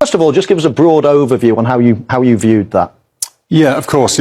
First of all, just give us a broad overview on how you viewed that. Yeah, of course.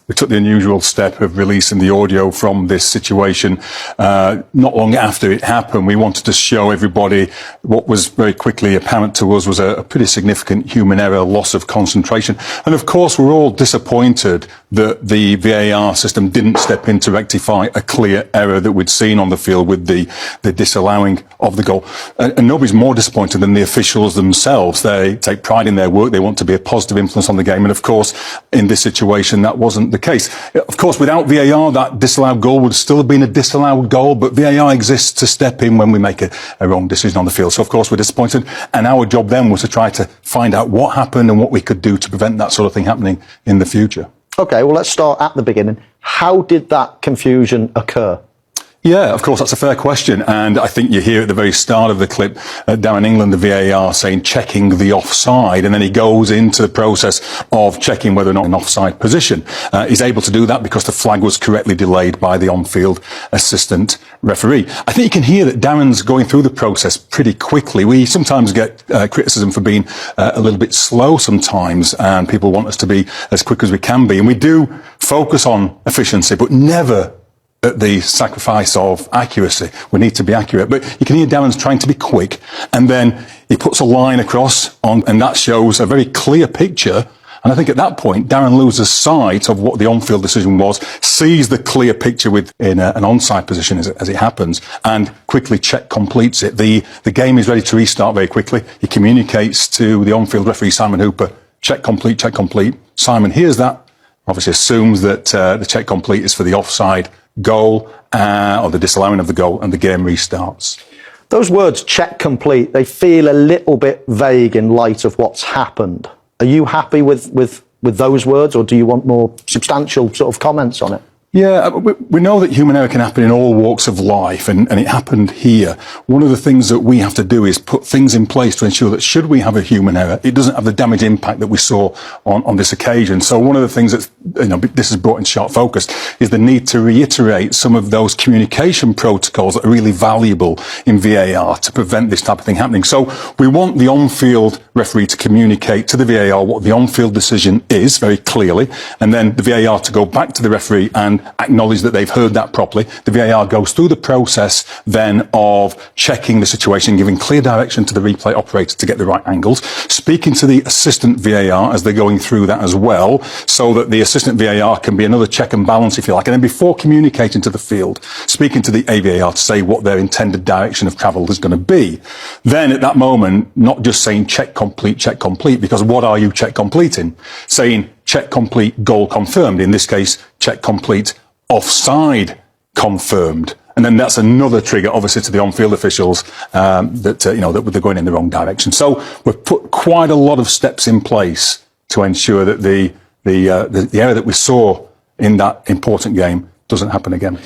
We took the unusual step of releasing the audio from this situation not long after it happened. We wanted to show everybody what was very quickly apparent to us was a pretty significant human error, loss of concentration. And of course, we're all disappointed that the VAR system didn't step in to rectify a clear error that we'd seen on the field with the disallowing of the goal. And nobody's more disappointed than the officials themselves. They take pride in their work. They want to be a positive influence on the game. And of course, in this situation, that wasn't the case. Of course, without VAR, that disallowed goal would still have been a disallowed goal, but VAR exists to step in when we make a wrong decision on the field. So, of course, we're disappointed. And our job then was to try to find out what happened and what we could do to prevent that sort of thing happening in the future. OK, well, let's start at the beginning. How did that confusion occur? Yeah, of course, that's a fair question. And I think you hear at the very start of the clip, Darren England, the VAR, saying checking the offside. And then he goes into the process of checking whether or not an offside position. He's able to do that because the flag was correctly delayed by the on-field assistant referee. I think you can hear that Darren's going through the process pretty quickly. We sometimes get criticism for being a little bit slow sometimes, and people want us to be as quick as we can be. And we do focus on efficiency, but never at the sacrifice of accuracy. We need to be accurate. But you can hear Darren's trying to be quick, and then he puts a line across, and that shows a very clear picture. And I think at that point, Darren loses sight of what the on-field decision was, sees the clear picture in an onside position as it happens, and quickly check completes it. The game is ready to restart very quickly. He communicates to the on-field referee, Simon Hooper, check complete, check complete. Simon hears that, obviously assumes that the check complete is for the offside goal or the disallowing of the goal, and the game restarts. Those words, check complete, they feel a little bit vague in light of what's happened. Are you happy with those words, or do you want more substantial sort of comments on it? Yeah, we know that human error can happen in all walks of life, and it happened here. One of the things that we have to do is put things in place to ensure that should we have a human error, it doesn't have the damage impact that we saw on this occasion. So one of the things that this has brought in sharp focus is the need to reiterate some of those communication protocols that are really valuable in VAR to prevent this type of thing happening. So we want the on-field referee to communicate to the VAR what the on-field decision is very clearly, and then the VAR to go back to the referee and acknowledge that they've heard that properly. The VAR goes through the process then of checking the situation, giving clear direction to the replay operator to get the right angles, speaking to the assistant VAR as they're going through that as well, so that the assistant VAR can be another check and balance, if you like. And then before communicating to the field, speaking to the AVAR to say what their intended direction of travel is going to be. Then at that moment, not just saying check complete, because what are you check completing? Saying check complete, goal confirmed. In this case, check complete, offside confirmed. And then that's another trigger, obviously, to the on-field officials that they're going in the wrong direction. So we've put quite a lot of steps in place to ensure that the error that we saw in that important game doesn't happen again.